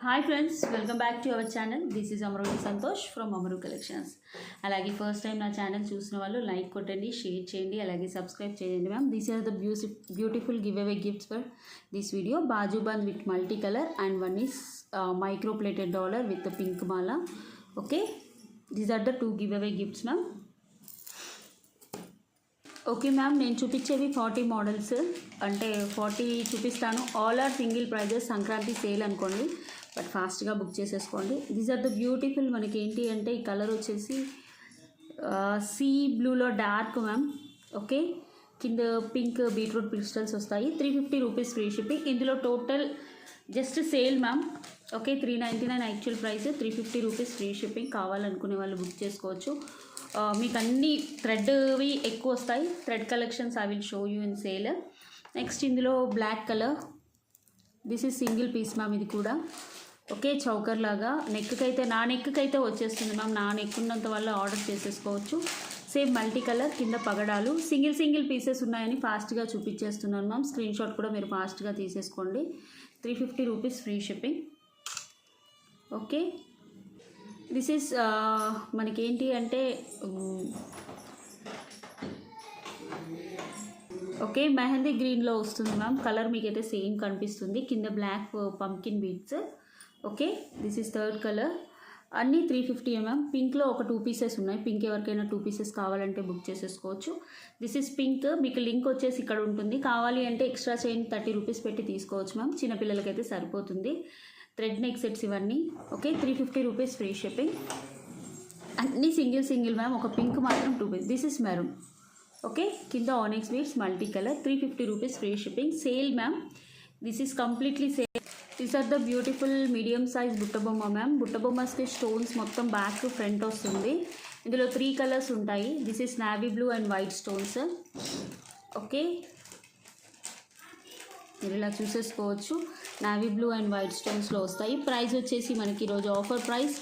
Hi friends, welcome back to our channel. This is Amaravati Santosh from Amaru collections. అలాగే first time నా channel చూసిన వాళ్ళు like కొట్టండి, షేర్ చేయండి, అలాగే సబ్స్క్రైబ్ చేయండి ma'am. This are the beautiful give away gifts for this video. Bajuband with multi colour and one is micro plated dollar with pink mala. Okay, these are the 2 give away gifts ma'am. Okay ma'am, నేను చూపించేవి 40 models, అంటే 40 చూపిస్తాను. All are single prices. Sankranti sale అనుకోండి, but ఫాస్ట్గా book చేసేసుకోండి. These are the beautiful. మనకి ఏంటి అంటే ఈ కలర్ వచ్చేసి సీ బ్లూలో డార్క్ మ్యామ్. ఓకే, కింద పింక్ బీట్రూట్ క్రిస్టల్స్ వస్తాయి. 350 రూపీస్ ఫ్రీ షిప్పింగ్. ఇందులో total just sale ma'am. Okay, 399 actual price, 350 rupees free shipping. కావాలనుకునే వాళ్ళు బుక్ చేసుకోవచ్చు. మీకు అన్ని థ్రెడ్వి ఎక్కువ వస్తాయి. Thread collections I will show you in sale. Next ఇందులో black colour. This is single piece ma'am. ఇది కూడా ఓకే, చౌకర్ లాగా. నెక్కి నా నెక్కి అయితే వచ్చేస్తుంది మ్యామ్. నా నెక్ ఉన్నంత వల్ల ఆర్డర్ చేసేసుకోవచ్చు. సేమ్ మల్టీ కలర్, కింద పగడాలు. సింగిల్ పీసెస్ ఉన్నాయని ఫాస్ట్గా చూపించేస్తున్నాను మ్యామ్. స్క్రీన్ షాట్ కూడా మీరు ఫాస్ట్గా తీసేసుకోండి. 350 rupees free shipping. Okay, this is మనకేంటి అంటే ఓకే, మెహందీ గ్రీన్లో వస్తుంది మ్యామ్. కలర్ మీకైతే సేమ్ కనిపిస్తుంది. కింద black pumpkin beads. Okay, this is third colour. అన్నీ 350 మ్యామ్. పింక్లో ఒక 2 పీసెస్ ఉన్నాయి. పింక్ ఎవరికైనా 2 పీసెస్ కావాలంటే బుక్ చేసేసుకోవచ్చు. This is pink. మీకు లింక్ వచ్చేసి ఇక్కడ ఉంటుంది. కావాలి అంటే ఎక్స్ట్రా చైన్ 30 రూపీస్ పెట్టి తీసుకోవచ్చు మ్యామ్. చిన్నపిల్లలకైతే సరిపోతుంది. థ్రెడ్ నెక్ సెట్స్ ఇవన్నీ. Okay, 350 rupees free shipping. అన్నీ సింగిల్ మ్యామ్. ఒక పింక్ మాత్రం 2 piece. This is maroon. Okay, కింద onyx beads multi colour. 350 rupees free shipping. Sale ma'am. This is completely sale. These are the beautiful medium size buttabomma ma'am. బుట్టబొమ్మస్కి stones మొత్తం back front వస్తుంది. ఇందులో 3 colours ఉంటాయి. This is navy blue and white stones. Okay, మీరు ఇలా చూసేసుకోవచ్చు. Navy blue and white స్టోన్స్లో వస్తాయి. ప్రైస్ వచ్చేసి మనకి ఈరోజు offer price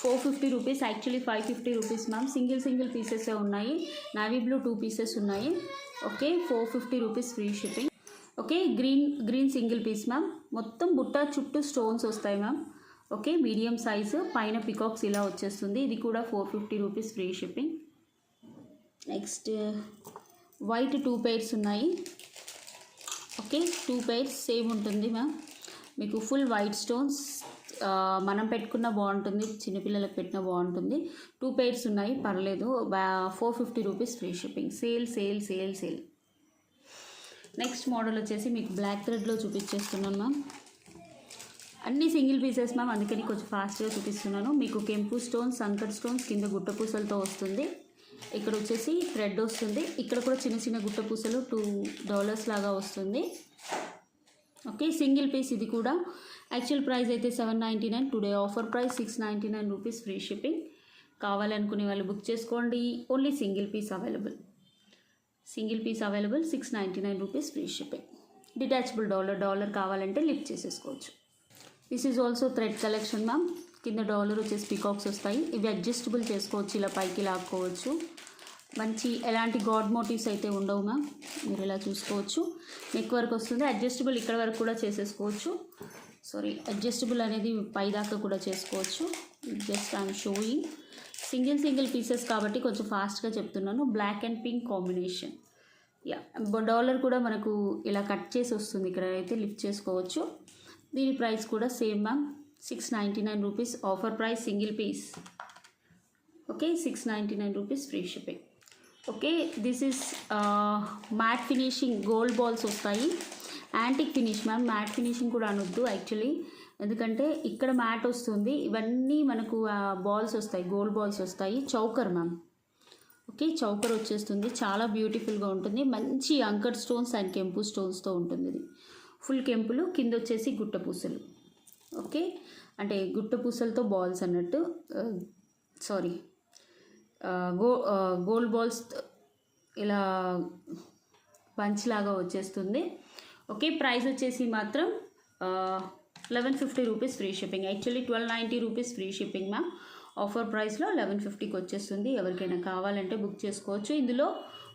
450 rupees. Actually 550 rupees ma'am. Single పీసెసే ఉన్నాయి. నావీ బ్లూ 2 పీసెస్ ఉన్నాయి. Okay, 450 rupees free shipping. Okay, green single piece ma'am. మొత్తం బుట్ట చుట్టూ స్టోన్స్ వస్తాయి మ్యామ్. ఓకే, మీడియం సైజు, పైన పికాక్స్ ఇలా వచ్చేస్తుంది. ఇది కూడా 450 rupees free shipping. Next white 2 pairs ఉన్నాయి. ఓకే, 2 pairs సేమ్ ఉంటుంది మ్యామ్. మీకు ఫుల్ వైట్ స్టోన్స్. మనం పెట్టుకున్న బాగుంటుంది, చిన్నపిల్లలకు పెట్టిన బాగుంటుంది. 2 pairs ఉన్నాయి, పర్లేదు. 450 rupees free shipping. Sale. Next model వచ్చేసి మీకు బ్లాక్ థ్రెడ్లో చూపించేస్తున్నాను మ్యామ్. అన్నీ సింగిల్ పీసెస్ మ్యామ్, అందుకని కొంచెం ఫాస్ట్గా చూపిస్తున్నాను. మీకు కెంపు స్టోన్స్, సంకట్ స్టోన్స్, కింద గుట్టపూసలతో వస్తుంది. ఇక్కడ వచ్చేసి థ్రెడ్ వస్తుంది. ఇక్కడ కూడా చిన్న గుట్టపూసలు $2 లాగా వస్తుంది. Okay, single piece. ఇది కూడా యాక్చువల్ ప్రైస్ అయితే 799. Today offer price 699 rupees free shipping. కావాలనుకునే వాళ్ళు బుక్ చేసుకోండి. Only single piece available. 699 rupees free shipping. Detachable dollar కావాలంటే లిఫ్ట్ చేసేసుకోవచ్చు. This is also thread collection ma'am. కింద డాలర్ వచ్చేసి పికాక్స్ వస్తాయి. ఇవి అడ్జస్టబుల్ చేసుకోవచ్చు, ఇలా పైకి లాక్కోవచ్చు. మంచి ఎలాంటి గాడ్ మోటివ్స్ అయితే ఉండవు మ్యామ్. మీరు ఇలా చూసుకోవచ్చు. నెక్ వరకు వస్తుంది. అడ్జస్టబుల్ ఇక్కడ వరకు కూడా చేసేసుకోవచ్చు. అడ్జస్టబుల్ అనేది పై దాకా కూడా చేసుకోవచ్చు. Just I'm showing. Single pieces కాబట్టి కొంచెం ఫాస్ట్గా చెప్తున్నాను. Black and pink combination. Dollar కూడా మనకు ఇలా కట్ చేసి వస్తుంది. ఇక్కడ అయితే లిఫ్ట్ చేసుకోవచ్చు. దీని ప్రైస్ కూడా same ma'am. 699 rupees offer price single piece. Okay, 699 rupees free shipping. Okay, this is matte finishing gold balls వస్తాయి. Antique finish ma'am. Matte finishing కూడా అనొద్దు యాక్చువల్లీ, ఎందుకంటే ఇక్కడ మ్యాట్ వస్తుంది. ఇవన్నీ మనకు బాల్స్ వస్తాయి, గోల్డ్ బాల్స్ వస్తాయి. Choker ma'am. ఓకే, చౌకర్ వచ్చేస్తుంది. చాలా బ్యూటిఫుల్గా ఉంటుంది. మంచి అంకర్ స్టోన్స్ అండ్ కెంపు స్టోన్స్తో ఉంటుంది. ఇది ఫుల్ కెంపులు, కింద వచ్చేసి గుట్టపూసలు. ఓకే, అంటే గుట్టపూసలతో బాల్స్ అన్నట్టు. గోల్డ్ బాల్స్ ఇలా బంచ్ లాగా వచ్చేస్తుంది. ఓకే, ప్రైస్ వచ్చేసి మాత్రం 1150 rupees free shipping. Actually 1290 rupees free shipping ma'am. Offer ప్రైస్లో 1150కి వచ్చేస్తుంది. ఎవరికైనా కావాలంటే బుక్ చేసుకోవచ్చు. ఇందులో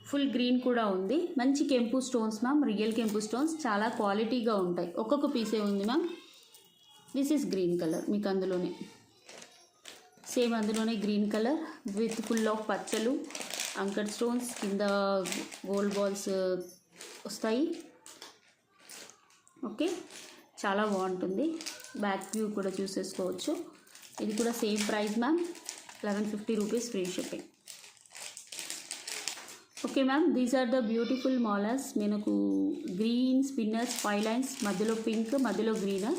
ఫుల్ గ్రీన్ కూడా ఉంది. మంచి కెంపు స్టోన్స్ మ్యామ్. రియల్ కెంపు స్టోన్స్ చాలా క్వాలిటీగా ఉంటాయి. ఒక్కొక్క పీసే ఉంది ma'am. This is green colour, మీకు అందులోనే సేమ్ అందులోనే green colour with full of పచ్చలు, అంకర్ స్టోన్స్, కింద గోల్డ్ బాల్స్ వస్తాయి. ఓకే, చాలా బాగుంటుంది. బ్యాక్ వ్యూ కూడా చూసేసుకోవచ్చు. ఇది కూడా same price ma'am, 1150 rupees free shipping. Okay ma'am, these are the beautiful మాలర్స్. మనకు గ్రీన్ స్పిన్నర్స్ 5 లైన్స్, మధ్యలో పింక్, మధ్యలో గ్రీన్.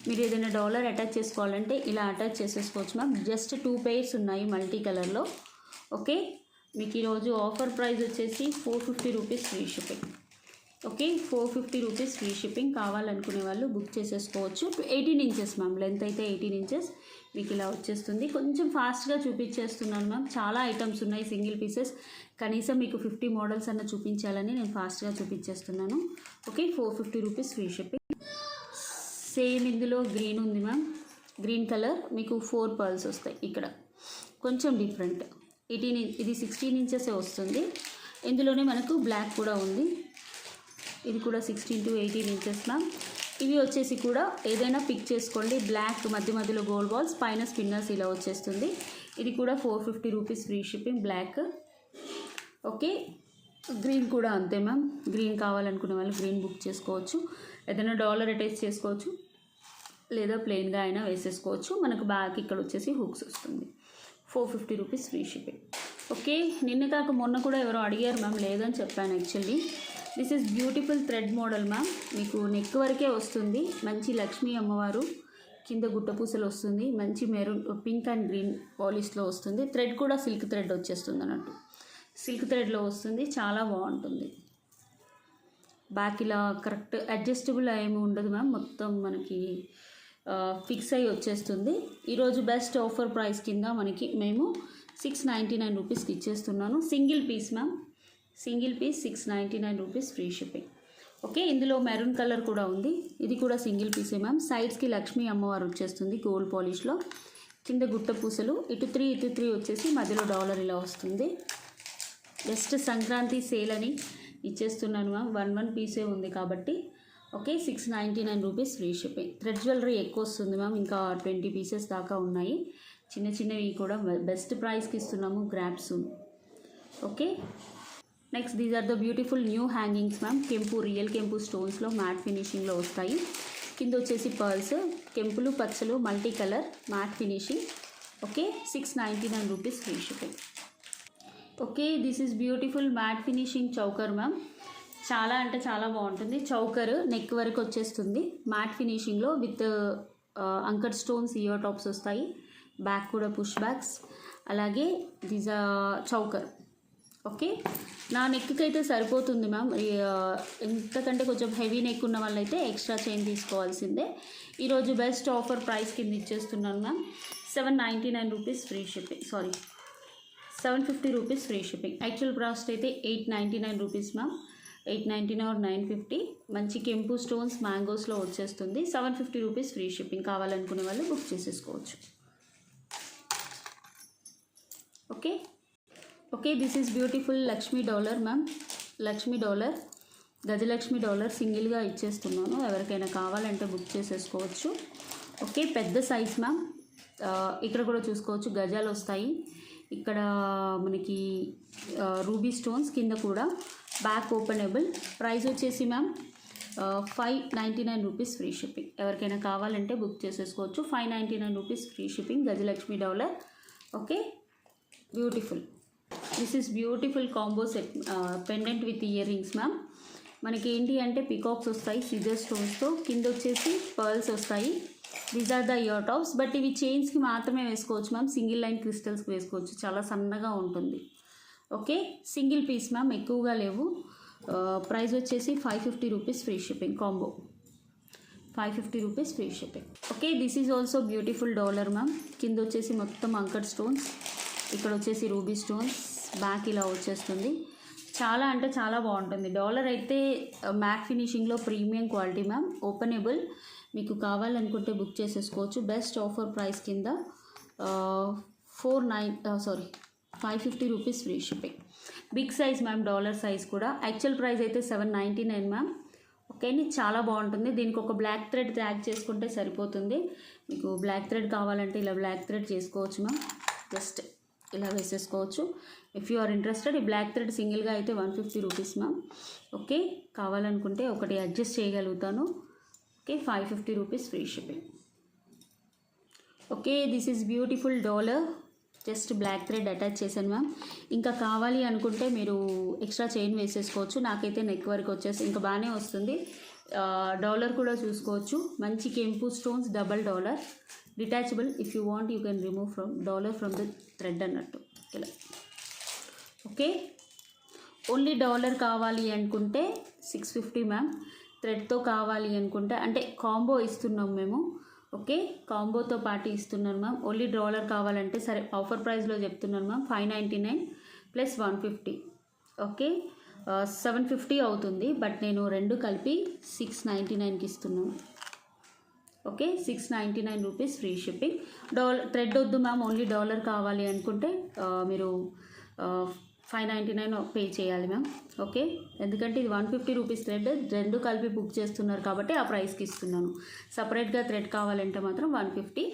మీరు ఏదైనా డాలర్ అటాచ్ చేసుకోవాలంటే ఇలా అటాచ్ చేసేసుకోవచ్చు మ్యామ్. జస్ట్ 2 pairs ఉన్నాయి మల్టీ కలర్లో. ఓకే, మీకు ఈరోజు ఆఫర్ ప్రైస్ వచ్చేసి 450 rupees free shipping. Okay, 450 rupees free shipping. కావాలనుకునే వాళ్ళు బుక్ చేసేసుకోవచ్చు. 18 ఇంచెస్ మ్యామ్, లెంత్ అయితే 18 ఇంచెస్ మీకు ఇలా వచ్చేస్తుంది. కొంచెం ఫాస్ట్గా చూపించేస్తున్నాను మ్యామ్, చాలా ఐటమ్స్ ఉన్నాయి సింగిల్ పీసెస్. కనీసం మీకు 50 మోడల్స్ అన్న చూపించాలని నేను ఫాస్ట్గా చూపించేస్తున్నాను. Okay, 450 rupees free shipping. Same ఇందులో గ్రీన్ ఉంది మ్యామ్, గ్రీన్ కలర్ మీకు 4 pearls వస్తాయి. ఇక్కడ కొంచెం డిఫరెంట్, 18 ఇది 16 ఇంచెసే వస్తుంది. ఇందులోనే మనకు బ్లాక్ కూడా ఉంది, ఇది కూడా 16 to 18 ఇంచెస్ మ్యామ్. ఇవి వచ్చేసి కూడా ఏదైనా పిక్ చేసుకోండి. బ్లాక్ మధ్య మధ్యలో గోల్డ్ బాల్స్, పైన స్పిన్నర్స్ ఇలా వచ్చేస్తుంది. ఇది కూడా 450 rupees free shipping, black. Okay, green కూడా అంతే మ్యామ్. గ్రీన్ కావాలనుకునే వాళ్ళు గ్రీన్ బుక్ చేసుకోవచ్చు. ఏదైనా డాలర్ అటాచ్ చేసుకోవచ్చు, లేదా ప్లెయిన్గా అయినా వేసేసుకోవచ్చు. మనకు బ్యాక్ ఇక్కడ వచ్చేసి హుక్స్ వస్తుంది. 450 రూపీస్ ఫ్రీ షిప్పింగ్. ఓకే, నిన్న కాక మొన్న కూడా ఎవరో అడిగారు మ్యామ్, లేదని చెప్పాను actually. This is beautiful thread model ma'am. మీకు నెక్ వరకే వస్తుంది. మంచి లక్ష్మీ అమ్మవారు, కింద గుట్టపూసలు వస్తుంది. మంచి మెరూన్, పింక్ అండ్ గ్రీన్ పాలిష్లో వస్తుంది. థ్రెడ్ కూడా సిల్క్ థ్రెడ్ వచ్చేస్తుంది అన్నట్టు, సిల్క్ థ్రెడ్లో వస్తుంది. చాలా బాగుంటుంది. బ్యాక్ ఇలా కరెక్ట్ అడ్జస్టబుల్ ఏమి ఉండదు మ్యామ్, మొత్తం మనకి ఫిక్స్ అయ్యి వచ్చేస్తుంది. ఈరోజు బెస్ట్ ఆఫర్ ప్రైస్ కింద మనకి మేము 699 రూపీస్కి ఇచ్చేస్తున్నాను. Single piece ma'am, single piece 699 rupees free shipping. Okay, ఇందులో మెరూన్ కలర్ కూడా ఉంది. ఇది కూడా సింగిల్ పీసే మ్యామ్. సైడ్స్కి లక్ష్మీ అమ్మవారు వచ్చేస్తుంది గోల్డ్ పాలిష్లో, కింద గుట్ట పూసలు, ఇటు 3 వచ్చేసి మధ్యలో డాలర్ ఇలా వస్తుంది. జస్ట్ సంక్రాంతి సేల్ అని ఇచ్చేస్తున్నాను మ్యామ్. 1 పీసే ఉంది కాబట్టి. Okay, 699 rupees free shipping. Thread jewellery ఎక్కువ వస్తుంది మ్యామ్, ఇంకా 20 పీసెస్ దాకా ఉన్నాయి. చిన్న చిన్నవి కూడా బెస్ట్ ప్రైస్కి ఇస్తున్నాము, grapes. Okay, next these are the beautiful new hangings ma'am. కెంపు, రియల్ కెంపు స్టోన్స్లో మ్యాట్ ఫినిషింగ్లో వస్తాయి. కింద వచ్చేసి పర్ల్స్, కెంపులు పచ్చలు multi colour matte finishing. Okay, 699 rupees free shipping. Okay, this is beautiful matte finishing choker ma'am. చాలా అంటే చాలా బాగుంటుంది. చౌకర్ నెక్ వరకు వచ్చేస్తుంది, మ్యాట్ ఫినిషింగ్లో with anchor stones ear tops వస్తాయి. బ్యాక్ కూడా పుష్ బ్యాక్స్, అలాగే దిస్ చౌకర్. ఓకే, నా నెక్కి అయితే సరిపోతుంది మ్యామ్. ఇంతకంటే కొంచెం హెవీ నెక్ ఉన్న వాళ్ళైతే ఎక్స్ట్రా చైన్ తీసుకోవాల్సిందే. ఈరోజు బెస్ట్ ఆఫర్ ప్రైస్ కింద ఇచ్చేస్తున్నాను ma'am. 799 rupees free shipping, sorry 750 rupees free shipping. Actual cost అయితే 899 రూపీస్ మ్యామ్, 899 or 950. మంచి కెంపు స్టోన్స్ మ్యాంగోస్లో వచ్చేస్తుంది. 750 రూపీస్ ఫ్రీ షిప్పింగ్. కావాలనుకునే వాళ్ళు బుక్ చేసేసుకోవచ్చు. Okay, okay, this is beautiful Lakshmi dollar ma'am. Lakshmi dollar, Gajalakshmi dollar సింగిల్గా ఇచ్చేస్తున్నాను. ఎవరికైనా కావాలంటే బుక్ చేసేసుకోవచ్చు. ఓకే, పెద్ద సైజ్ మ్యామ్. ఇక్కడ కూడా చూసుకోవచ్చు, గజాలు వస్తాయి. ఇక్కడ మనకి రూబీ స్టోన్స్, కింద కూడా బ్యాక్ ఓపెనబుల్. ప్రైస్ వచ్చేసి మ్యామ్ 599 రూపీస్ ఫ్రీ షిప్పింగ్. ఎవరికైనా కావాలంటే బుక్ చేసేసుకోవచ్చు. 599 rupees free shipping, Gajalakshmi dollar. Okay, beautiful. This is beautiful combo set pendant with ear rings ma'am. మనకి ఏంటి అంటే పికాక్స్ వస్తాయి సిజర్ స్టోన్స్తో, కింద వచ్చేసి పర్ల్స్ వస్తాయి. These are the ear tops. But ఇవి చైన్స్కి మాత్రమే వేసుకోవచ్చు మ్యామ్, సింగిల్ లైన్ క్రిస్టల్స్కి వేసుకోవచ్చు. చాలా సన్నగా ఉంటుంది. ఓకే, సింగిల్ పీస్ మ్యామ్, ఎక్కువగా లేవు. ప్రైస్ వచ్చేసి 550 rupees free shipping combo, 550 rupees free shipping. Okay, this is also beautiful dollar ma'am. కింద వచ్చేసి మొత్తం అంకర్ స్టోన్స్, ఇక్కడ వచ్చేసి రూబీ స్టోన్స్, బ్యాక్ ఇలా వచ్చేస్తుంది. చాలా అంటే చాలా బాగుంటుంది. డాలర్ అయితే మ్యాట్ ఫినిషింగ్లో ప్రీమియం క్వాలిటీ మ్యామ్, ఓపెనబుల్. మీకు కావాలనుకుంటే బుక్ చేసేసుకోవచ్చు. బెస్ట్ ఆఫర్ ప్రైస్ కింద 550 rupees free shipping. Big size ma'am, dollar size కూడా. యాక్చువల్ ప్రైస్ అయితే 799 మ్యామ్. ఓకే అండి, చాలా బాగుంటుంది. దీనికి ఒక బ్లాక్ థ్రెడ్ ట్యాగ్ చేసుకుంటే సరిపోతుంది. మీకు బ్లాక్ థ్రెడ్ కావాలంటే ఇలా బ్లాక్ థ్రెడ్ చేసుకోవచ్చు మ్యామ్. జస్ట్ ఇలా వేసేసుకోవచ్చు. ఇఫ్ యూ ఆర్ ఇంట్రెస్టెడ్, ఈ బ్లాక్ థ్రెడ్ సింగిల్గా అయితే 150 రూపీస్ మ్యామ్. ఓకే, కావాలనుకుంటే ఒకటి అడ్జస్ట్ చేయగలుగుతాను. Okay, 550 rupees free shipping. Okay, this is beautiful dollar. Just black thread attach చేశాను మ్యామ్. ఇంకా కావాలి అనుకుంటే మీరు ఎక్స్ట్రా చైన్ వేసేసుకోవచ్చు. నాకైతే నెక్ వరకు వచ్చేసి ఇంకా బాగానే వస్తుంది. డాలర్ కూడా చూసుకోవచ్చు. మంచి కెంపు stones, double dollar, detachable. If you want you can remove from dollar from the thread అన్నట్టు ఇలా. ఓకే, ఓన్లీ డాలర్ కావాలి అనుకుంటే 650 మ్యామ్. థ్రెడ్తో కావాలి అనుకుంటే అంటే కాంబో ఇస్తున్నాం మేము. ఓకే, కాంబోతో పాటు ఇస్తున్నాను మ్యామ్. ఓన్లీ డాలర్ కావాలంటే సరే ఆఫర్ ప్రైస్లో చెప్తున్నాను మ్యామ్. 599 ప్లస్ 150. ఓకే, 750 అవుతుంది. బట్ నేను రెండు కలిపి 699కి ఇస్తున్నాను. Okay, 699 rupees free shipping. Thread వద్దు మ్యామ్, ఓన్లీ డాలర్ కావాలి అనుకుంటే మీరు 599 పే చేయాలి మ్యామ్. ఓకే, ఎందుకంటే ఇది 150 రూపీస్ థ్రెడ్, రెండు కలిపి బుక్ చేస్తున్నారు కాబట్టి ఆ ప్రైస్కి ఇస్తున్నాను. సపరేట్గా థ్రెడ్ కావాలంటే మాత్రం 150.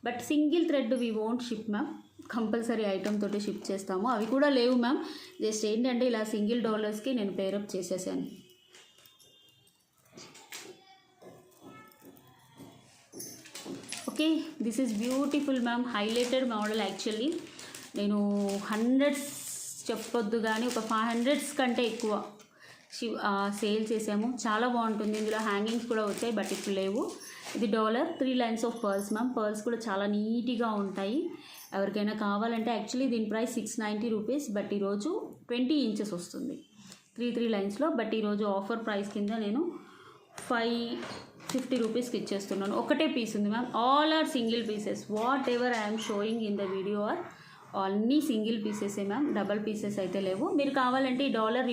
But single thread we won't ship ma'am. Compulsory item తోటి షిప్ చేస్తాము. అవి కూడా లేవు మ్యామ్. జస్ట్ ఏంటంటే ఇలా సింగిల్ డాలర్స్కి నేను పేరప్ చేసేసాను. Okay, this is beautiful ma'am. Highlighted model. Actually నేను హండ్రెడ్స్ చెప్పొద్దు కానీ ఒక 500s కంటే ఎక్కువ సేల్ చేసాము. చాలా బాగుంటుంది. ఇందులో హ్యాంగింగ్స్ కూడా వచ్చాయి బట్ ఇప్పుడు లేవు. ఇది dollar, 3 lines of pearls ma'am. Pearls కూడా చాలా నీట్గా ఉంటాయి. ఎవరికైనా కావాలంటే యాక్చువల్లీ దీని ప్రైస్ 690 రూపీస్. బట్ ఈరోజు 20 ఇంచెస్ వస్తుంది 3 లైన్స్లో. బట్ ఈరోజు ఆఫర్ ప్రైస్ కింద నేను 550 రూపీస్కి ఇచ్చేస్తున్నాను. ఒకటే పీస్ ఉంది ma'am. All are single pieces. Whatever I'm showing in the video are అన్నీ సింగిల్ పీసెసే మ్యామ్. డబల్ పీసెస్ అయితే లేవు. మీరు కావాలంటే ఈ డాలర్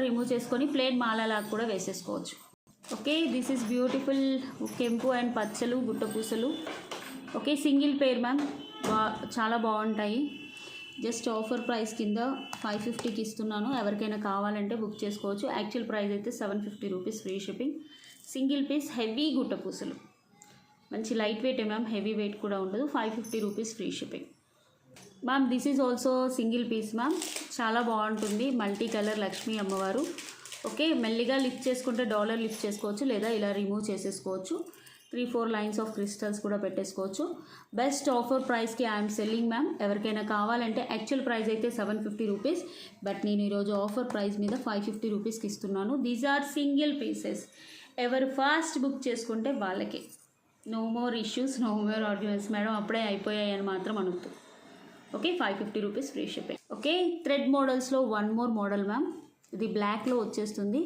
రిమూవ్ చేసుకొని ప్లేన్ మాలలాగా కూడా వేసేసుకోవచ్చు. ఓకే, దిస్ ఈజ్ బ్యూటిఫుల్ కెంపు అండ్ పచ్చలు, గుట్టపూసలు. Okay, single pair ma'am. చాలా బాగుంటాయి. జస్ట్ ఆఫర్ ప్రైస్ కింద 550కి ఇస్తున్నాను. ఎవరికైనా కావాలంటే బుక్ చేసుకోవచ్చు. యాక్చువల్ ప్రైస్ అయితే 750 rupees free shipping. Single piece heavy గుట్టపూసలు. మంచి light weight ma'am, heavy weight కూడా ఉండదు. 550 rupees free shipping ma'am. This is also single piece ma'am. చాలా బాగుంటుంది. మల్టీ కలర్ లక్ష్మీ అమ్మవారు. ఓకే, మెల్లిగా లిఫ్ట్ చేసుకుంటే డాలర్ లిఫ్ట్ చేసుకోవచ్చు, లేదా ఇలా రిమూవ్ చేసేసుకోవచ్చు. 3-4 లైన్స్ ఆఫ్ క్రిస్టల్స్ కూడా పెట్టేసుకోవచ్చు. బెస్ట్ ఆఫర్ ప్రైస్కి ఐఎమ్ సెల్లింగ్ మ్యామ్. ఎవరికైనా కావాలంటే యాక్చువల్ ప్రైస్ అయితే 750 రూపీస్. బట్ నేను ఈరోజు ఆఫర్ ప్రైస్ మీద 550 రూపీస్కి ఇస్తున్నాను. These are single pieces. ఎవరు ఫాస్ట్ బుక్ చేసుకుంటే వాళ్ళకి. No more issues, no more arguments madam, అప్పుడే అయిపోయాయి అని మాత్రం అనుకుతూ. Okay, 550 rupees free shipping. Okay, thread మోడల్స్లో 1 మోర్ మోడల్ మ్యామ్. ఇది బ్లాక్లో వచ్చేస్తుంది.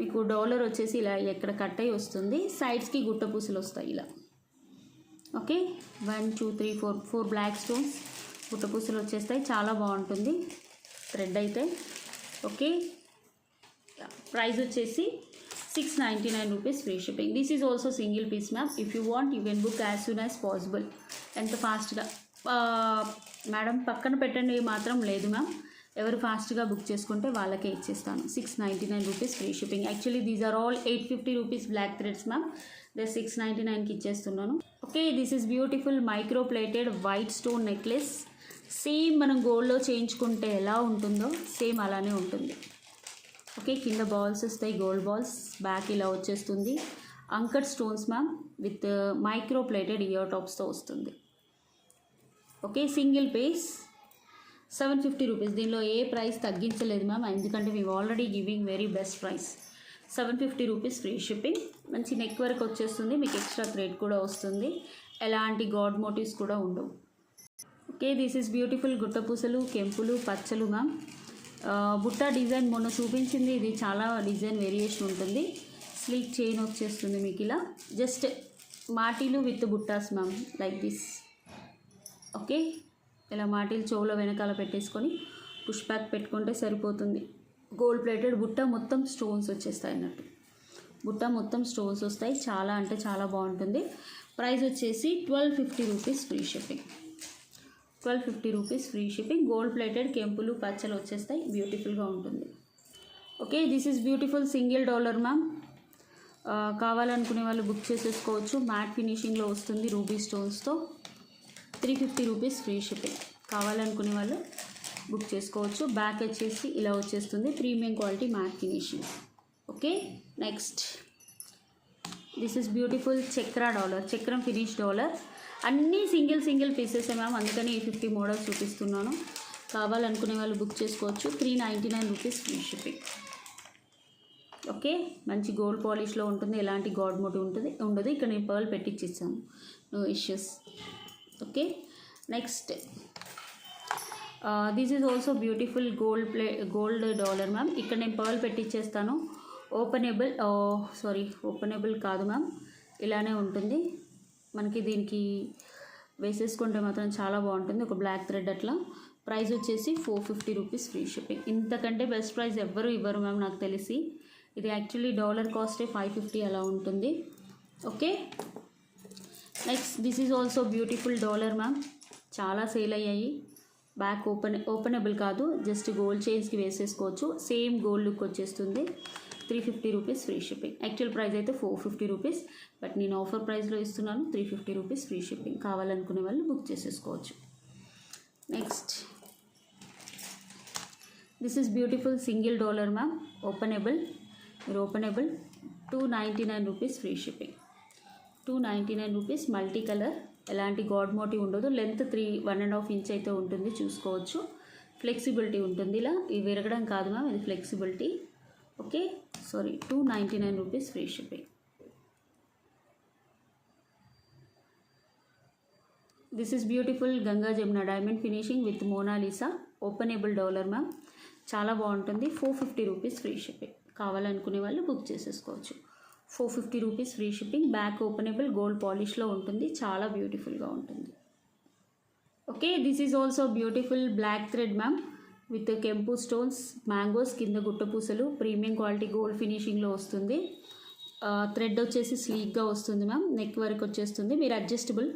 మీకు డాలర్ వచ్చేసి ఇలా ఎక్కడ కట్ అయ్యి వస్తుంది. సైడ్స్కి గుట్టపూసలు వస్తాయి ఇలా. ఓకే, 1 2 3 4 బ్లాక్ స్టోన్స్ గుట్టపూసలు వచ్చేస్తాయి. చాలా బాగుంటుంది థ్రెడ్ అయితే. ఓకే, ప్రైస్ వచ్చేసి 699 rupees free shipping. This is also single piece ma'am. If you want you can book as soon as possible. ఎంత ఫాస్ట్గా మేడం పక్కన పెట్టండి మాత్రం లేదు మ్యామ్. ఎవరు ఫాస్ట్గా బుక్ చేసుకుంటే వాళ్ళకే ఇచ్చేస్తాను. 699 rupees free shipping. Actually these are all 850 rupees black threads ma'am. 699కి ఇచ్చేస్తున్నాను. Okay, this is beautiful micro plated white stone necklace. Same మనం గోల్డ్లో చేయించుకుంటే ఎలా ఉంటుందో సేమ్ అలానే ఉంటుంది. ఓకే, కింద బాల్స్ వస్తాయి, గోల్డ్ బాల్స్. బ్యాక్ ఇలా వచ్చేస్తుంది. Anchor stones ma'am with micro plated ear టాప్స్తో వస్తుంది. Okay, single piece 750 rupees. దీనిలో ఏ ప్రైస్ తగ్గించలేదు మ్యామ్, ఎందుకంటే మేము already giving very best price. 750 rupees free shipping. మంచి నెక్ వర్క్ వచ్చేస్తుంది. మీకు ఎక్స్ట్రా థ్రెడ్ కూడా వస్తుంది. ఎలాంటి గాడ్ మోటివ్స్ కూడా ఉండవు. ఓకే, దిస్ ఈజ్ బ్యూటిఫుల్ గుట్టపూసలు, కెంపులు, పచ్చలు మ్యామ్. బుట్ట డిజైన్ మొన్న చూపించింది. ఇది చాలా డిజైన్ వేరియేషన్ ఉంటుంది. స్లీక్ చైన్ వచ్చేస్తుంది మీకు ఇలా. జస్ట్ మాటీలు విత్ బుట్టాస్ మ్యామ్, లైక్ దిస్. ఓకే, ఇలా మాటీలు చెవుల వెనకాల పెట్టేసుకొని పుష్ బ్యాక్ పెట్టుకుంటే సరిపోతుంది. గోల్డ్ ప్లేటెడ్ బుట్ట మొత్తం స్టోన్స్ వచ్చేస్తాయి అన్నట్టు. బుట్ట మొత్తం స్టోన్స్ వస్తాయి. చాలా అంటే చాలా బాగుంటుంది. ప్రైస్ వచ్చేసి 1250 rupees free shipping. 1250 rupees free shipping. Gold plated కెంపులు, పచ్చలు వచ్చేస్తాయి. బ్యూటిఫుల్గా ఉంటుంది. Okay, this is beautiful single dollar ma'am. కావాలనుకునే వాళ్ళు బుక్ చేసేసుకోవచ్చు. మ్యాట్ ఫినిషింగ్లో వస్తుంది రూబీ స్టోన్స్తో. 350 రూపీస్ ఫ్రీ షిప్పింగ్. కావాలనుకునే వాళ్ళు బుక్ చేసుకోవచ్చు. బ్యాక్ వచ్చేసి ఇలా వచ్చేస్తుంది, premium quality matte finishing. Okay, next this is beautiful Chakra dollar, చక్రం ఫినిష్ డాలర్. అన్నీ సింగిల్ పీసెస్ మ్యామ్, అందుకని ఈ 50 మోడల్స్ చూపిస్తున్నాను. కావాలనుకునే వాళ్ళు బుక్ చేసుకోవచ్చు. 399 రూపీస్ ఫ్రీ షిప్పింగ్. ఓకే, మంచి గోల్డ్ పాలిష్లో ఉంటుంది, ఎలాంటి గాడ్ మోటివ్ ఉండదు. ఇక్కడ నేను పర్ల్ పెట్టించేసాను, no issues. Okay, next this is also beautiful gold dollar ma'am. ఇక్కడ నేను పర్ల్ పెట్టించేస్తాను. ఓపెనబుల్ కాదు మ్యామ్, ఇలానే ఉంటుంది మనకి. దీనికి వేసేసుకుంటే మాత్రం చాలా బాగుంటుంది, ఒక బ్లాక్ థ్రెడ్ అట్లా. ప్రైస్ వచ్చేసి 450 రూపీస్ ఫ్రీ షిప్పింగ్. ఇంతకంటే బెస్ట్ ప్రైస్ ఎవ్వరు ఇవ్వరు మ్యామ్ నాకు తెలిసి. ఇది యాక్చువల్లీ డాలర్ కాస్టే 550 అలా ఉంటుంది. Okay, next this is also beautiful dollar ma'am. చాలా సేల్ అయ్యాయి. బ్యాక్ ఓపెనబుల్ కాదు, జస్ట్ గోల్డ్ చైన్స్కి వేసేసుకోవచ్చు. సేమ్ గోల్డ్ లుక్ వచ్చేస్తుంది. 350 rupees free shipping. Actual price అయితే 450 రూపీస్, బట్ నేను ఆఫర్ ప్రైస్లో ఇస్తున్నాను. 350 రూపీస్ ఫ్రీ షిప్పింగ్. కావాలనుకునే వాళ్ళు బుక్ చేసేసుకోవచ్చు. Next this is beautiful single dollar ma'am, openable. 299 rupees free shipping. 299 rupees, multi colour, ఎలాంటి గాడ్ మోటివ్ ఉండదు. లెంత్ 1.5 ఇంచ్ అయితే ఉంటుంది, చూసుకోవచ్చు. ఫ్లెక్సిబిలిటీ ఉంటుంది, ఇలా ఇవి విరగడం కాదు మ్యామ్, ఇది flexibility. Okay, 299 rupees free shipping. This is beautiful Ganga Jamuna diamond finishing with Mona Lisa, openable dollar ma'am. చాలా బాగుంటుంది. 450 రూపీస్ ఫ్రీ షిప్పింగ్. కావాలనుకునే వాళ్ళు బుక్ చేసేసుకోవచ్చు. 450 rupees free shipping. Back openable, gold పాలిష్లో ఉంటుంది, చాలా బ్యూటిఫుల్గా ఉంటుంది. Okay, this is also beautiful black thread ma'am with కెంపు స్టోన్స్, మ్యాంగోస్, కింద గుట్టపూసలు, ప్రీమియం క్వాలిటీ గోల్డ్ ఫినిషింగ్లో వస్తుంది. థ్రెడ్ వచ్చేసి స్లీక్గా వస్తుంది మ్యామ్, నెక్ వరకు వచ్చేస్తుంది. మీరు అడ్జస్టబుల్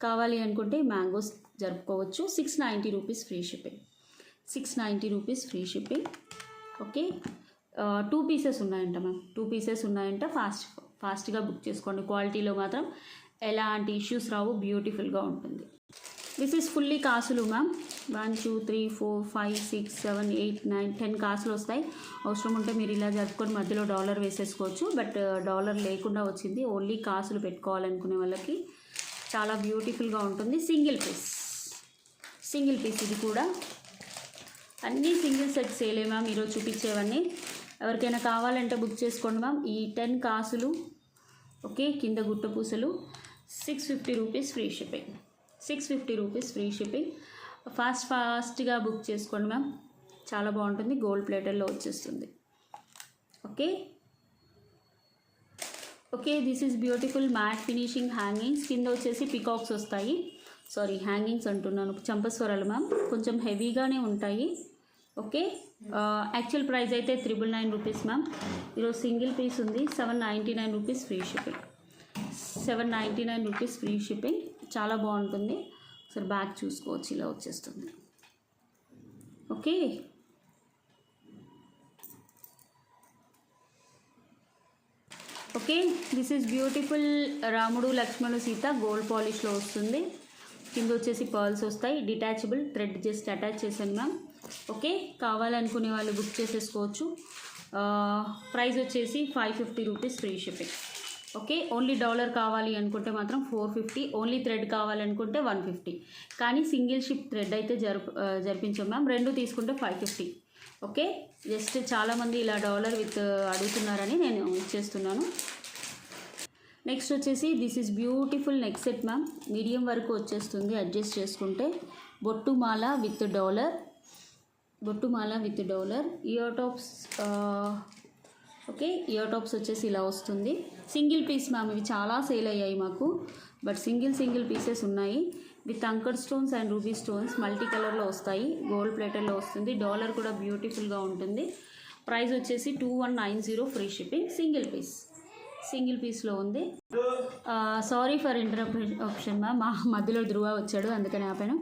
కావాలి అనుకుంటే మ్యాంగోస్ జరుపుకోవచ్చు. 690 rupees free shipping. 690 rupees free shipping. Okay, 2 pieces ఉన్నాయంట మ్యామ్, 2 పీసెస్ ఉన్నాయంట. ఫాస్ట్గా బుక్ చేసుకోండి. క్వాలిటీలో మాత్రం ఎలాంటి ఇష్యూస్ రావు, బ్యూటిఫుల్గా ఉంటుంది. దిస్ ఈజ్ ఫుల్లీ కాసులు మ్యామ్. 1 2 3 4 5 6 7 8 9 10 కాసులు వస్తాయి. అవసరం ఉంటే మీరు ఇలా జరుపుకొని మధ్యలో డాలర్ వేసేసుకోవచ్చు. బట్ డాలర్ లేకుండా వచ్చింది, ఓన్లీ కాసులు పెట్టుకోవాలనుకునే వాళ్ళకి చాలా బ్యూటిఫుల్గా ఉంటుంది. సింగిల్ పీస్ ఇది కూడా. అన్నీ సింగిల్ సెట్ సేలే మ్యామ్ ఈరోజు చూపించేవన్నీ. ఎవరికైనా కావాలంటే బుక్ చేసుకోండి మ్యామ్. ఈ 10 కాసులు, ఓకే, కింద గుట్ట పూసలు, 650 rupees free shipping. 650 rupees free shipping. ఫాస్ట్గా బుక్ చేసుకోండి మ్యామ్, చాలా బాగుంటుంది. గోల్డ్ ప్లేటర్లో వచ్చేస్తుంది. Okay, this is beautiful matte finishing hangings. కింద వచ్చేసి పికాక్స్ వస్తాయి. హ్యాంగింగ్స్ అంటున్నాను, చంపస్వరాలు మ్యామ్. కొంచెం హెవీగానే ఉంటాయి. ఓకే, యాక్చువల్ ప్రైస్ అయితే 999 రూపీస్ మ్యామ్. ఈరోజు సింగిల్ పీస్ ఉంది. 799 rupees free shipping. 799 rupees free shipping. చాలా బాగుంటుంది. ఒకసారి బ్యాక్ చూసుకోవచ్చు, ఇలా వచ్చేస్తుంది. ఓకే, దిస్ ఈజ్ బ్యూటిఫుల్ రాముడు లక్ష్మణు సీత గోల్డ్ పాలిష్లో వస్తుంది. కింద వచ్చేసి పర్ల్స్ వస్తాయి, డిటాచబుల్ థ్రెడ్ జస్ట్ అటాచ్ చేశాను మ్యామ్. ఓకే, కావాలనుకునే వాళ్ళు బుక్ చేసేసుకోవచ్చు. ప్రైస్ వచ్చేసి 550 rupees free shipping. Okay, only dollar కావాలి అనుకుంటే మాత్రం 450, ఓన్లీ థ్రెడ్ కావాలనుకుంటే 150. కానీ సింగిల్ షిప్ థ్రెడ్ అయితే జరిపించాం మ్యామ్. 2 తీసుకుంటే 550. ఓకే, జస్ట్ చాలామంది ఇలా డాలర్ విత్ అడుగుతున్నారని నేను ఇచ్చేస్తున్నాను. నెక్స్ట్ వచ్చేసి this is beautiful neck set ma'am. Medium వరకు వచ్చేస్తుంది అడ్జస్ట్ చేసుకుంటే. బొట్టుమాల with dollar, ear tops. Okay, ear tops వచ్చేసి ఇలా వస్తుంది. Single piece ma'am. ఇవి చాలా సేల్ అయ్యాయి మాకు, బట్ సింగిల్ పీసెస్ ఉన్నాయి. With anchor stones and ruby stones, multi కలర్లో వస్తాయి, గోల్డ్ ప్లేటర్లో వస్తుంది. డాలర్ కూడా బ్యూటిఫుల్గా ఉంటుంది. ప్రైస్ వచ్చేసి 2190 free shipping. Single piece. Single పీస్లో ఉంది. సారీ ఫర్ ఇంటరప్షన్ మ్యామ్, మా మధ్యలో ధృవ వచ్చాడు అందుకని ఆపాను.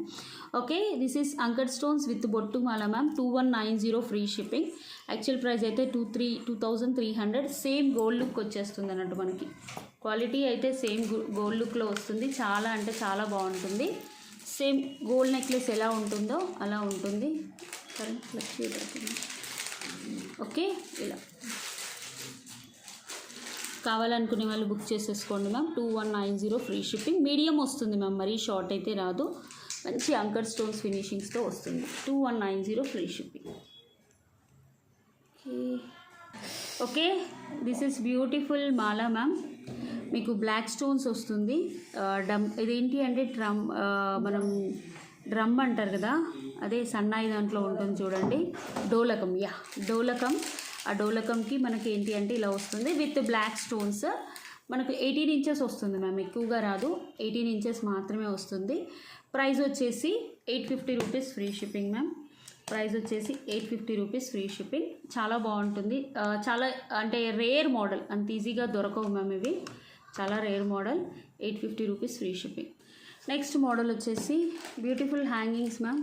Okay, this is anchor stones with బొట్టు మాల ma'am, 2190 free shipping. Actual price అయితే 2300. సేమ్ గోల్డ్ లుక్ వచ్చేస్తుంది అన్నట్టు మనకి. క్వాలిటీ అయితే సేమ్ గోల్డ్ లుక్లో వస్తుంది. చాలా అంటే చాలా బాగుంటుంది. సేమ్ గోల్డ్ నెక్లెస్ ఎలా ఉంటుందో అలా ఉంటుంది. ఓకే, ఇలా కావాలనుకునే వాళ్ళు బుక్ చేసేసుకోండి మ్యామ్. 2190 free shipping. మీడియం వస్తుంది మ్యామ్, మరీ షార్ట్ అయితే రాదు. మంచి అంకర్ స్టోన్స్ ఫినిషింగ్స్తో వస్తుంది. 2190 free shipping. Okay, this is beautiful Mala ma'am. మీకు బ్లాక్ స్టోన్స్ వస్తుంది. ఇదేంటి అంటే మనం డ్రమ్ అంటారు కదా, అదే సన్నాయి దాంట్లో ఉంటుంది చూడండి, డోలకం. డోలకం. ఆ డోలకంకి మనకి ఏంటి అంటే ఇలా వస్తుంది విత్ బ్లాక్ స్టోన్స్. మనకు 18 ఇంచెస్ వస్తుంది మ్యామ్, ఎక్కువగా రాదు, 18 ఇంచెస్ మాత్రమే వస్తుంది. ప్రైస్ వచ్చేసి 850 rupees free shipping ma'am. Price వచ్చేసి 850 రూపీస్ ఫ్రీ షిప్పింగ్. చాలా బాగుంటుంది. చాలా అంటే రేర్ మోడల్, అంత ఈజీగా దొరకవు మ్యామ్ ఇవి. చాలా rare model. 850 rupees free shipping. Next model వచ్చేసి బ్యూటిఫుల్ హ్యాంగింగ్స్ మ్యామ్.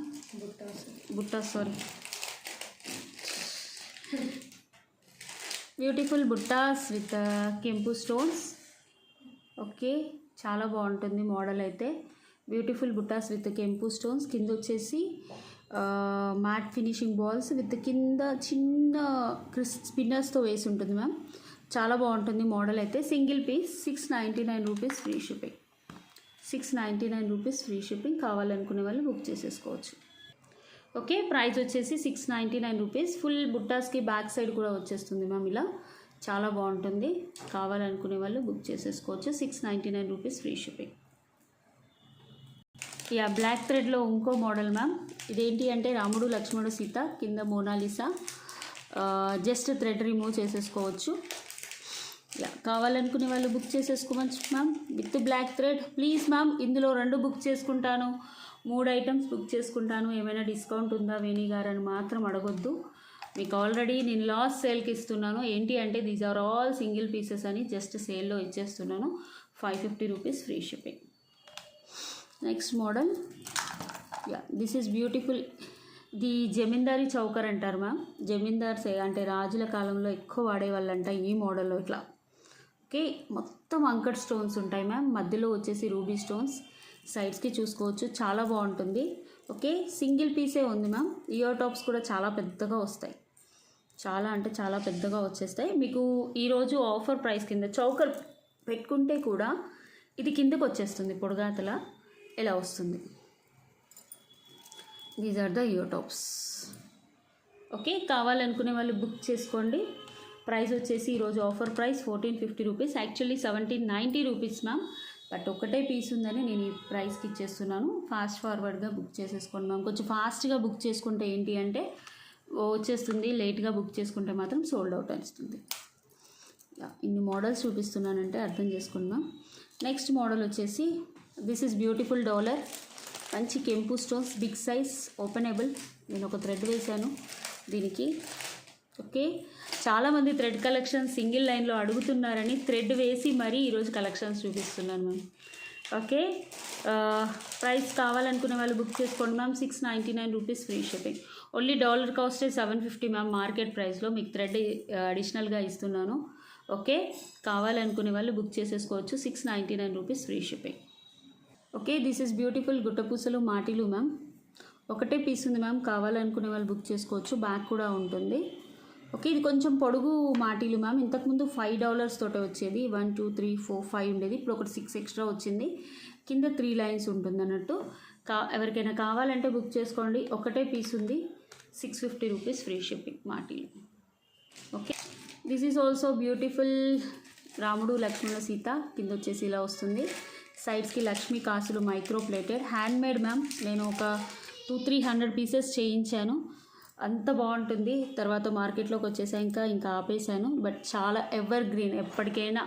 బ్యూటిఫుల్ బుట్టాస్ విత్ కెంపు స్టోన్స్. ఓకే, చాలా బాగుంటుంది మోడల్ అయితే. బ్యూటిఫుల్ బుట్టాస్ విత్ కెంపు స్టోన్స్. కింద వచ్చేసి మ్యాట్ ఫినిషింగ్ బాల్స్ విత్ కింద చిన్న స్పిన్నర్స్తో వేసి ఉంటుంది మ్యామ్. చాలా బాగుంటుంది మోడల్ అయితే. Single piece 699 rupees free shipping. 699 rupees free shipping. కావాలనుకునే వాళ్ళు బుక్ చేసేసుకోవచ్చు. ఓకే, ప్రైస్ వచ్చేసి 699 రూపీస్. ఫుల్ బుట్టాస్కి బ్యాక్ సైడ్ కూడా వచ్చేస్తుంది మ్యామ్ ఇలా. చాలా బాగుంటుంది. కావాలనుకునే వాళ్ళు బుక్ చేసేసుకోవచ్చు. 699 రూపీస్ ఫ్రీ షిప్పింగ్. బ్లాక్ థ్రెడ్లో ఇంకో మోడల్ మ్యామ్. ఇదేంటి అంటే రాముడు లక్ష్మణుడు సీత, కింద మోనాలిసా. జస్ట్ థ్రెడ్ రిమూవ్ చేసేసుకోవచ్చు. కావాలనుకునే వాళ్ళు బుక్ చేసేసుకోవచ్చు ma'am with black thread. Please ma'am, ఇందులో 2 బుక్ చేసుకుంటాను, 3 ఐటమ్స్ బుక్ చేసుకుంటాను, ఏమైనా డిస్కౌంట్ ఉందా వేణి గారు అని మాత్రం అడగొద్దు. మీకు ఆల్రెడీ నేను లాస్ట్ సేల్కి ఇస్తున్నాను. ఏంటి అంటే these are all single pieces అని జస్ట్ సేల్లో ఇచ్చేస్తున్నాను. 550 rupees free shipping. Next model, this is beautiful. The జమీందారీ చౌకర్ అంటారు మ్యామ్. జమీందార్స్ అంటే రాజుల కాలంలో ఎక్కువ వాడేవాళ్ళంట ఈ మోడల్లో. ఇట్లా ఓకే, మొత్తం అంకట్ స్టోన్స్ ఉంటాయి మ్యామ్. మధ్యలో వచ్చేసి రూబీ స్టోన్స్. సైడ్స్కి చూసుకోవచ్చు. చాలా బాగుంటుంది. ఓకే, సింగిల్ పీసే ఉంది మ్యామ్. ఇయర్ టాప్స్ కూడా చాలా పెద్దగా వస్తాయి. చాలా అంటే చాలా పెద్దగా వచ్చేస్తాయి. మీకు ఈరోజు ఆఫర్ ప్రైస్ కింద చౌకర్ పెట్టుకుంటే కూడా ఇది కిందకు వచ్చేస్తుంది, పొడుగాతల ఇలా వస్తుంది. These are the ear tops. Okay, కావాలనుకునే వాళ్ళు బుక్ చేసుకోండి. ప్రైస్ వచ్చేసి ఈరోజు offer price 1450 rupees. Actually 1790 rupees ma'am. But ఒకటే పీస్ ఉందని నేను ఈ ప్రైస్కి ఇచ్చేస్తున్నాను. ఫాస్ట్ ఫార్వర్డ్గా బుక్ చేసేసుకోండి మ్యామ్. కొంచెం ఫాస్ట్గా బుక్ చేసుకుంటే ఏంటి అంటే వచ్చేస్తుంది, లేట్గా బుక్ చేసుకుంటే మాత్రం సోల్డ్ అవుట్ అనిస్తుంది. ఇన్ని మోడల్స్ చూపిస్తున్నానంటే అర్థం చేసుకోండి మ్యామ్. నెక్స్ట్ మోడల్ వచ్చేసి దిస్ ఈజ్ బ్యూటిఫుల్ డాలర్. మంచి కెంపు స్టోన్స్, బిగ్ సైజ్, ఓపెనబుల్. నేను ఒక థ్రెడ్ వేశాను దీనికి. ఓకే, చాలామంది థ్రెడ్ కలెక్షన్ సింగిల్ లైన్లో అడుగుతున్నారని థ్రెడ్ వేసి మరీ ఈరోజు కలెక్షన్స్ చూపిస్తున్నాను మ్యామ్. ఓకే, ప్రైస్ కావాలనుకునే వాళ్ళు బుక్ చేసుకోండి ma'am. 699 rupees free shipping. Only dollar cost 750 ma'am. Market ప్రైస్లో మీకు థ్రెడ్ అడిషనల్గా ఇస్తున్నాను. ఓకే, కావాలనుకునే వాళ్ళు బుక్ చేసేసుకోవచ్చు. 699 rupees free shipping. Okay, this is beautiful గుట్టపూసలు మాటిలు మ్యామ్. ఒకటే పీస్ ఉంది మ్యామ్. కావాలనుకునే వాళ్ళు బుక్ చేసుకోవచ్చు. బ్యాక్ కూడా ఉంటుంది. ఓకే, ఇది కొంచెం పొడుగు మాటిలు మ్యామ్. ఇంతకుముందు $5 తోటే వచ్చేది. 1 2 3 4 5 ఉండేది. ఇప్పుడు ఒకటి 6 ఎక్స్ట్రా వచ్చింది. కింద 3 లైన్స్ ఉంటుంది అన్నట్టు. ఎవరికైనా కావాలంటే బుక్ చేసుకోండి. ఒకటే పీస్ ఉంది. 650 రూపీస్ ఫ్రీ షిప్పింగ్ మాటిలు. Okay, this is also beautiful Ramudu Lakshmana Sita. కింద వచ్చేసి ఇలా వస్తుంది. సైడ్స్కి లక్ష్మీ కాసులు micro plated, hand made ma'am. నేను ఒక 200-300 పీసెస్ చేయించాను. అంత బాగుంటుంది. తర్వాత మార్కెట్లోకి వచ్చేసాక ఇంకా ఆపేసాను. బట్ చాలా ఎవర్ గ్రీన్, ఎప్పటికైనా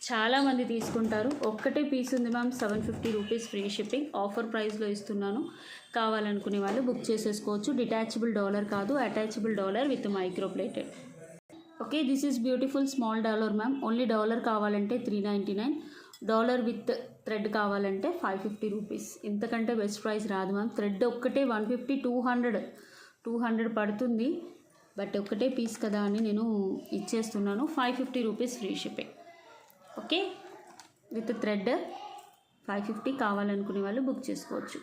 చాలామంది తీసుకుంటారు. ఒక్కటే పీస్ ఉంది ma'am. 750 rupees free shipping. Offer ప్రైస్లో ఇస్తున్నాను. కావాలనుకునే వాళ్ళు బుక్ చేసేసుకోవచ్చు. డిటాచబుల్ డాలర్ కాదు, attachable dollar with micro plated. Okay, this is beautiful small dollar ma'am. Only dollar కావాలంటే 399, డాలర్ విత్ థ్రెడ్ కావాలంటే 550 రూపీస్. ఇంతకంటే బెస్ట్ ప్రైస్ రాదు మ్యామ్. థ్రెడ్ ఒక్కటే 150, 200 పడుతుంది. బట్ ఒక్కటే పీస్ కదా అని నేను ఇచ్చేస్తున్నాను. 550 rupees free shipping. Okay, with thread 550 కావాలనుకునే వాళ్ళు బుక్ చేసుకోవచ్చు.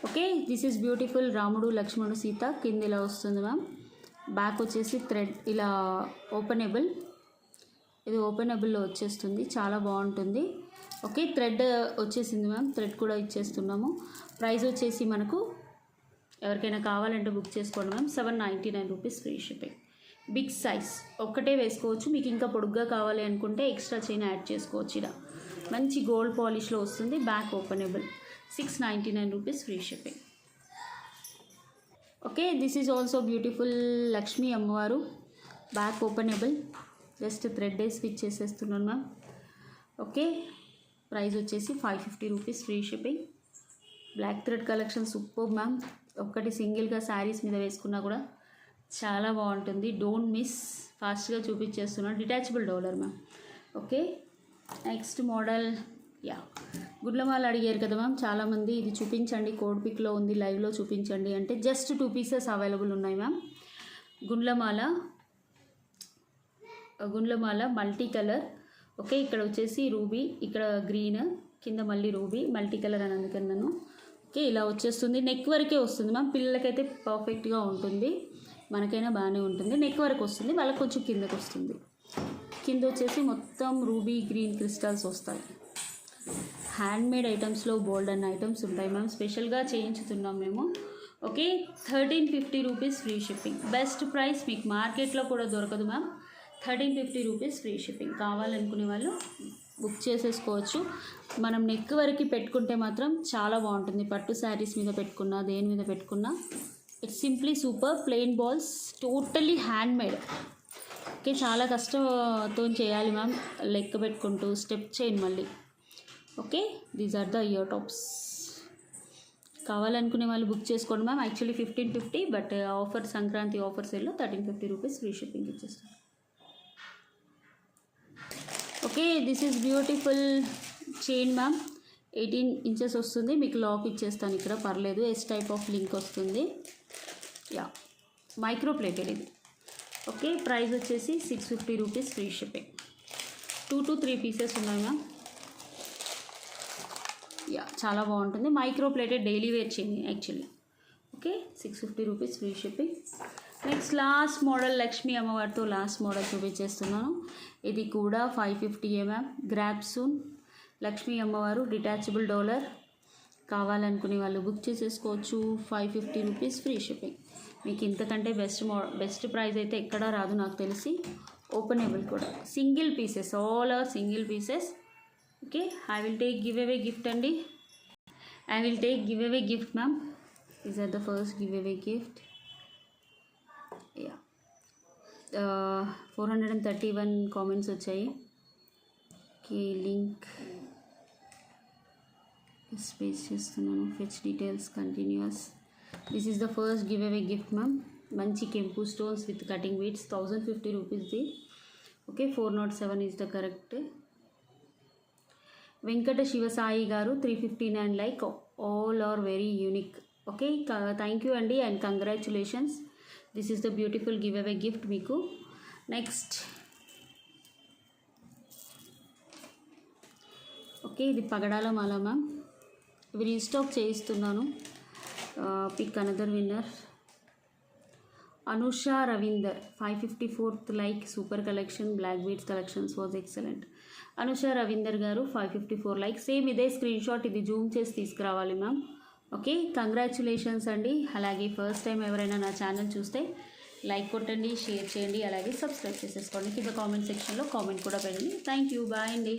ఓకే, దిస్ ఈజ్ బ్యూటిఫుల్ రాముడు లక్ష్మణుడు సీత. కింద ఇలా వస్తుంది మ్యామ్. బ్యాక్ వచ్చేసి థ్రెడ్ ఇలా ఓపెనబుల్, ఇది ఓపెనబుల్లో వచ్చేస్తుంది, చాలా బాగుంటుంది. ఓకే, థ్రెడ్ వచ్చేసింది మ్యామ్. థ్రెడ్ కూడా ఇచ్చేస్తున్నాము. ప్రైస్ వచ్చేసి మనకు ఎవరికైనా కావాలంటే బుక్ చేసుకోండి ma'am. 799 rupees free shipping. Big size ఒక్కటే వేసుకోవచ్చు. మీకు ఇంకా పొడుగ్గా కావాలి అనుకుంటే ఎక్స్ట్రా చైన్ యాడ్ చేసుకోవచ్చు. ఇలా మంచి గోల్డ్ పాలిష్లో వస్తుంది. Back openable. 699 rupees free shipping. Okay, this is also beautiful Lakshmi అమ్మవారు. Back openable. Just thread stitch చేసేస్తున్నాను మ్యామ్. ఓకే, ప్రైస్ వచ్చేసి 550 rupees free shipping. Black thread collection super ma'am. ఒక్కటి సింగిల్గా శారీస్ మీద వేసుకున్నా కూడా చాలా బాగుంటుంది. Don't miss. ఫాస్ట్గా చూపించేస్తున్నాను. Detachable dollar ma'am. Okay, next model గుడ్లమాల అడిగారు కదా మ్యామ్ చాలామంది. ఇది చూపించండి, కోడ్ పిక్లో ఉంది, లైవ్లో చూపించండి అంటే జస్ట్ 2 పీసెస్ అవైలబుల్ ఉన్నాయి మ్యామ్. గుండ్లమాల మల్టీ కలర్. ఓకే, ఇక్కడ వచ్చేసి రూబీ, ఇక్కడ గ్రీన్, కింద మళ్ళీ రూబీ, మల్టీ కలర్ అని అందుకన్నాను. ఓకే, ఇలా వచ్చేస్తుంది. నెక్ వరకే వస్తుంది మ్యామ్. పిల్లలకైతే పర్ఫెక్ట్గా ఉంటుంది, మనకైనా బాగానే ఉంటుంది. నెక్ వరకు వస్తుంది, వాళ్ళకి కొంచెం కిందకు వస్తుంది. కింద వచ్చేసి మొత్తం రూబీ గ్రీన్ క్రిస్టల్స్ వస్తాయి. హ్యాండ్మేడ్ ఐటమ్స్లో బోల్డ్ అన్న ఐటమ్స్ ఉంటాయి మ్యామ్. స్పెషల్గా చేయించుతున్నాం మేము. Okay, 1350 rupees free shipping. Best price మీకు మార్కెట్లో కూడా దొరకదు మ్యామ్. 1350 rupees free shipping. కావాలనుకునే వాళ్ళు బుక్ చేసేసుకోవచ్చు. మనం నెక్ వరకు పెట్టుకుంటే మాత్రం చాలా బాగుంటుంది. పట్టు శారీస్ మీద పెట్టుకున్నా, దేని మీద పెట్టుకున్నా it's simply super. Plain balls, totally handmade. Okay, చాలా కష్టంతో చేయాలి మ్యామ్, లెక్క పెట్టుకుంటూ స్టెప్ చైన్ మళ్ళీ. Okay, these are the ear tops. కావాలనుకునే వాళ్ళు బుక్ చేసుకోండి ma'am. Actually 1550, but offer Sankranti offer సేల్లో 1350 రూపీస్ ఫ్రీ షిప్పింగ్ ఇచ్చేస్తాను. Okay, this is beautiful chain ma'am. 18 inches వస్తుంది. మీకు లాక్ ఇచ్చేస్తాను ఇక్కడ, పర్లేదు. ఎస్ టైప్ ఆఫ్ లింక్ వస్తుంది. మైక్రో ప్లేటెడ్ ఇది. ఓకే, ప్రైస్ వచ్చేసి 650 rupees free shipping. 2 to 3 pieces ఉన్నాయి మ్యామ్. చాలా బాగుంటుంది. Micro plated daily wear chain actually. Okay, 650 rupees free shipping. Next last model Lakshmi అమ్మవారితో లాస్ట్ మోడల్ చూపించేస్తున్నాను. ఇది కూడా 550 మ్యామ్. గ్రాప్ సూన్ లక్ష్మీ అమ్మవారు డిటాచబుల్ డాలర్. కావాలనుకునే వాళ్ళు బుక్ చేసేసుకోవచ్చు. 550 రూపీస్ ఫ్రీ షిప్పింగ్. మీకు ఇంతకంటే బెస్ట్ ప్రైస్ అయితే ఎక్కడా రాదు నాకు తెలిసి. ఓపెనబుల్ కూడా. Single pieces, all are single pieces. Okay, I will take giveaway gift అండి. I will take giveaway gift ma'am. These are the first giveaway gift. 431 comments వచ్చాయి. Okay, link space చేస్తున్నాను. Fetch details continues. This is the first giveaway gift ma'am. మంచి కెంపు stones with cutting beads. 1050 రూపీస్ది. Okay, 407 is the correct. Venkata Shivasai గారు 359 like. All are very unique. Okay, thank you అండి and congratulations. This is the beautiful give away gift మీకు. Next okay, ఇది పగడాల మాల ma'am. ఇవి రీస్టాక్ చేయిస్తున్నాను. Pick another winner. Anusha Ravinder 554th like. Super collection. Black beads collections was excellent. Anusha Ravinder గారు 554 like. Same ఇదే screenshot, ఇది జూమ్ చేసి తీసుకురావాలి మ్యామ్. ఓకే, కంగ్రాచులేషన్స్ అండి. అలాగే ఫస్ట్ టైం ఎవరైనా నా ఛానల్ చూస్తే లైక్ కొట్టండి, షేర్ చేయండి, అలాగే సబ్స్క్రైబ్ చేసేసుకోండి. కింద కామెంట్ సెక్షన్లో కామెంట్ కూడా పెట్టండి. థ్యాంక్ యూ, బాయ్ అండి.